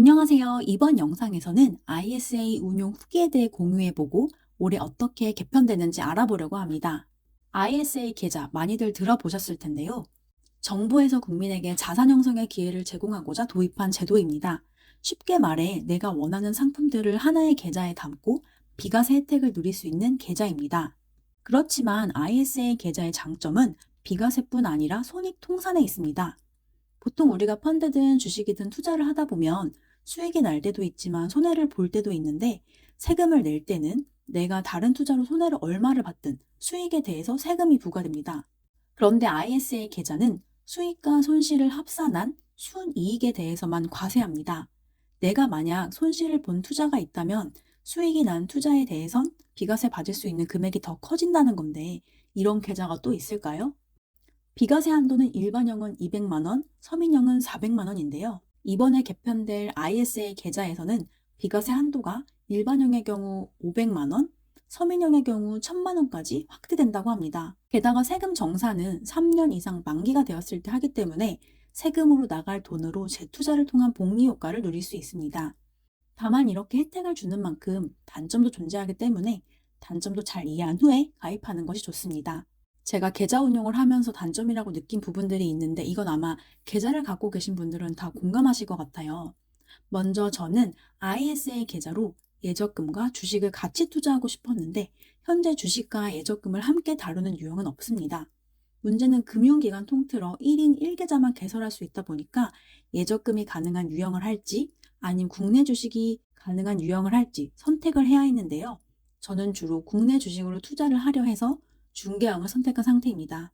안녕하세요. 이번 영상에서는 ISA 운용 후기에 대해 공유해보고 올해 어떻게 개편되는지 알아보려고 합니다. ISA 계좌 많이들 들어보셨을 텐데요. 정부에서 국민에게 자산 형성의 기회를 제공하고자 도입한 제도입니다. 쉽게 말해 내가 원하는 상품들을 하나의 계좌에 담고 비과세 혜택을 누릴 수 있는 계좌입니다. 그렇지만 ISA 계좌의 장점은 비과세뿐 아니라 손익 통산에 있습니다. 보통 우리가 펀드든 주식이든 투자를 하다 보면 수익이 날 때도 있지만 손해를 볼 때도 있는데, 세금을 낼 때는 내가 다른 투자로 손해를 얼마를 받든 수익에 대해서 세금이 부과됩니다. 그런데 ISA 계좌는 수익과 손실을 합산한 순이익에 대해서만 과세합니다. 내가 만약 손실을 본 투자가 있다면 수익이 난 투자에 대해선 비과세 받을 수 있는 금액이 더 커진다는 건데, 이런 계좌가 또 있을까요? 비과세 한도는 일반형은 200만 원, 서민형은 400만 원인데요. 이번에 개편될 ISA 계좌에서는 비과세 한도가 일반형의 경우 500만 원, 서민형의 경우 1000만 원까지 확대된다고 합니다. 게다가 세금 정산은 3년 이상 만기가 되었을 때 하기 때문에 세금으로 나갈 돈으로 재투자를 통한 복리 효과를 누릴 수 있습니다. 다만 이렇게 혜택을 주는 만큼 단점도 존재하기 때문에 단점도 잘 이해한 후에 가입하는 것이 좋습니다. 제가 계좌 운용을 하면서 단점이라고 느낀 부분들이 있는데, 이건 아마 계좌를 갖고 계신 분들은 다 공감하실 것 같아요. 먼저 저는 ISA 계좌로 예적금과 주식을 같이 투자하고 싶었는데 현재 주식과 예적금을 함께 다루는 유형은 없습니다. 문제는 금융기관 통틀어 1인 1계좌만 개설할 수 있다 보니까 예적금이 가능한 유형을 할지 아니면 국내 주식이 가능한 유형을 할지 선택을 해야 했는데요. 저는 주로 국내 주식으로 투자를 하려 해서 중개형을 선택한 상태입니다.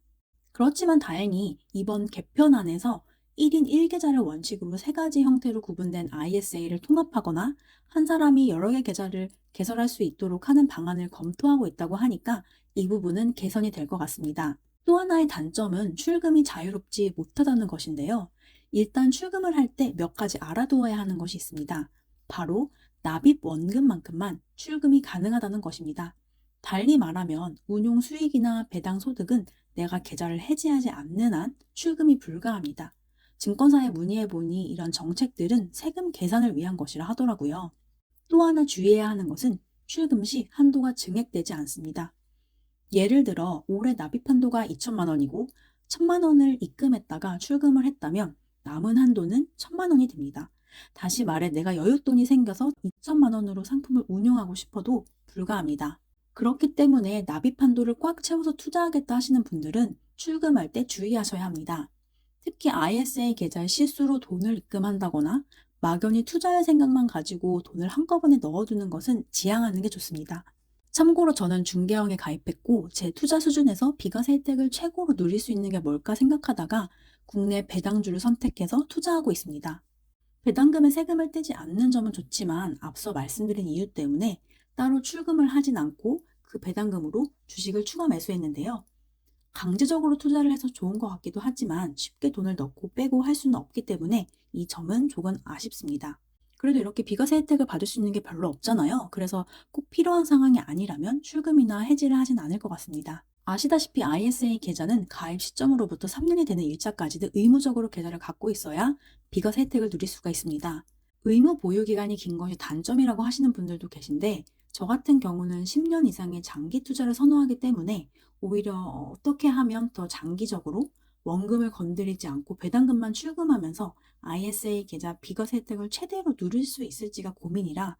그렇지만 다행히 이번 개편안에서 1인 1계좌를 원칙으로 세 가지 형태로 구분된 ISA를 통합하거나 한 사람이 여러 개 계좌를 개설할 수 있도록 하는 방안을 검토하고 있다고 하니까 이 부분은 개선이 될 것 같습니다. 또 하나의 단점은 출금이 자유롭지 못하다는 것인데요. 일단 출금을 할 때 몇 가지 알아두어야 하는 것이 있습니다. 바로 납입 원금만큼만 출금이 가능하다는 것입니다. 달리 말하면 운용 수익이나 배당 소득은 내가 계좌를 해지하지 않는 한 출금이 불가합니다. 증권사에 문의해보니 이런 정책들은 세금 계산을 위한 것이라 하더라고요. 또 하나 주의해야 하는 것은 출금 시 한도가 증액되지 않습니다. 예를 들어 올해 납입 한도가 2천만 원이고 1천만 원을 입금했다가 출금을 했다면 남은 한도는 1천만 원이 됩니다. 다시 말해 내가 여윳돈이 생겨서 2천만 원으로 상품을 운용하고 싶어도 불가합니다. 그렇기 때문에 납입 한도를 꽉 채워서 투자하겠다 하시는 분들은 출금할 때 주의하셔야 합니다. 특히 ISA 계좌에 실수로 돈을 입금한다거나 막연히 투자할 생각만 가지고 돈을 한꺼번에 넣어두는 것은 지양하는 게 좋습니다. 참고로 저는 중개형에 가입했고 제 투자 수준에서 비과세 혜택을 최고로 누릴 수 있는 게 뭘까 생각하다가 국내 배당주를 선택해서 투자하고 있습니다. 배당금에 세금을 떼지 않는 점은 좋지만 앞서 말씀드린 이유 때문에 따로 출금을 하진 않고 그 배당금으로 주식을 추가 매수했는데요. 강제적으로 투자를 해서 좋은 것 같기도 하지만 쉽게 돈을 넣고 빼고 할 수는 없기 때문에 이 점은 조금 아쉽습니다. 그래도 이렇게 비과세 혜택을 받을 수 있는 게 별로 없잖아요. 그래서 꼭 필요한 상황이 아니라면 출금이나 해지를 하진 않을 것 같습니다. 아시다시피 ISA 계좌는 가입 시점으로부터 3년이 되는 일자까지도 의무적으로 계좌를 갖고 있어야 비과세 혜택을 누릴 수가 있습니다. 의무 보유 기간이 긴 것이 단점이라고 하시는 분들도 계신데, 저 같은 경우는 10년 이상의 장기 투자를 선호하기 때문에 오히려 어떻게 하면 더 장기적으로 원금을 건드리지 않고 배당금만 출금하면서 ISA 계좌 비과세 혜택을 최대로 누릴 수 있을지가 고민이라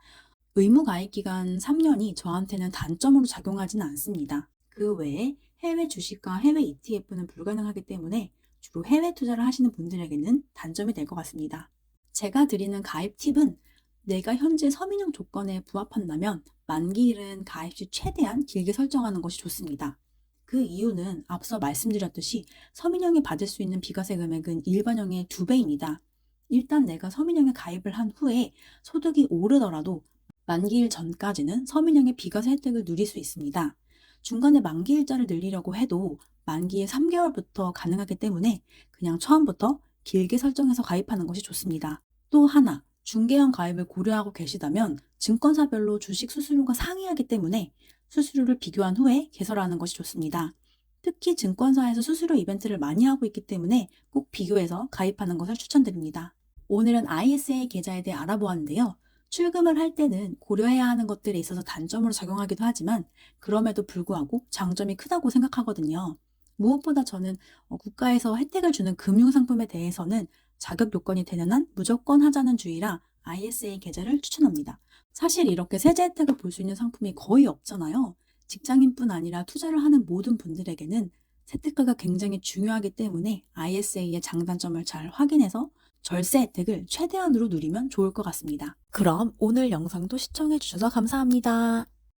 의무 가입 기간 3년이 저한테는 단점으로 작용하지는 않습니다. 그 외에 해외 주식과 해외 ETF는 불가능하기 때문에 주로 해외 투자를 하시는 분들에게는 단점이 될 것 같습니다. 제가 드리는 가입 팁은 내가 현재 서민형 조건에 부합한다면 만기일은 가입 시 최대한 길게 설정하는 것이 좋습니다. 그 이유는 앞서 말씀드렸듯이 서민형이 받을 수 있는 비과세 금액은 일반형의 2배입니다. 일단 내가 서민형에 가입을 한 후에 소득이 오르더라도 만기일 전까지는 서민형의 비과세 혜택을 누릴 수 있습니다. 중간에 만기일자를 늘리려고 해도 만기의 3개월부터 가능하기 때문에 그냥 처음부터 길게 설정해서 가입하는 것이 좋습니다. 또 하나, 중개형 가입을 고려하고 계시다면 증권사별로 주식 수수료가 상이하기 때문에 수수료를 비교한 후에 개설하는 것이 좋습니다. 특히 증권사에서 수수료 이벤트를 많이 하고 있기 때문에 꼭 비교해서 가입하는 것을 추천드립니다. 오늘은 ISA 계좌에 대해 알아보았는데요. 출금을 할 때는 고려해야 하는 것들에 있어서 단점으로 작용하기도 하지만 그럼에도 불구하고 장점이 크다고 생각하거든요. 무엇보다 저는 국가에서 혜택을 주는 금융상품에 대해서는 자격 요건이 되는 한 무조건 하자는 주의라 ISA 계좌를 추천합니다. 사실 이렇게 세제 혜택을 볼 수 있는 상품이 거의 없잖아요. 직장인뿐 아니라 투자를 하는 모든 분들에게는 세특가가 굉장히 중요하기 때문에 ISA의 장단점을 잘 확인해서 절세 혜택을 최대한으로 누리면 좋을 것 같습니다. 그럼 오늘 영상도 시청해 주셔서 감사합니다.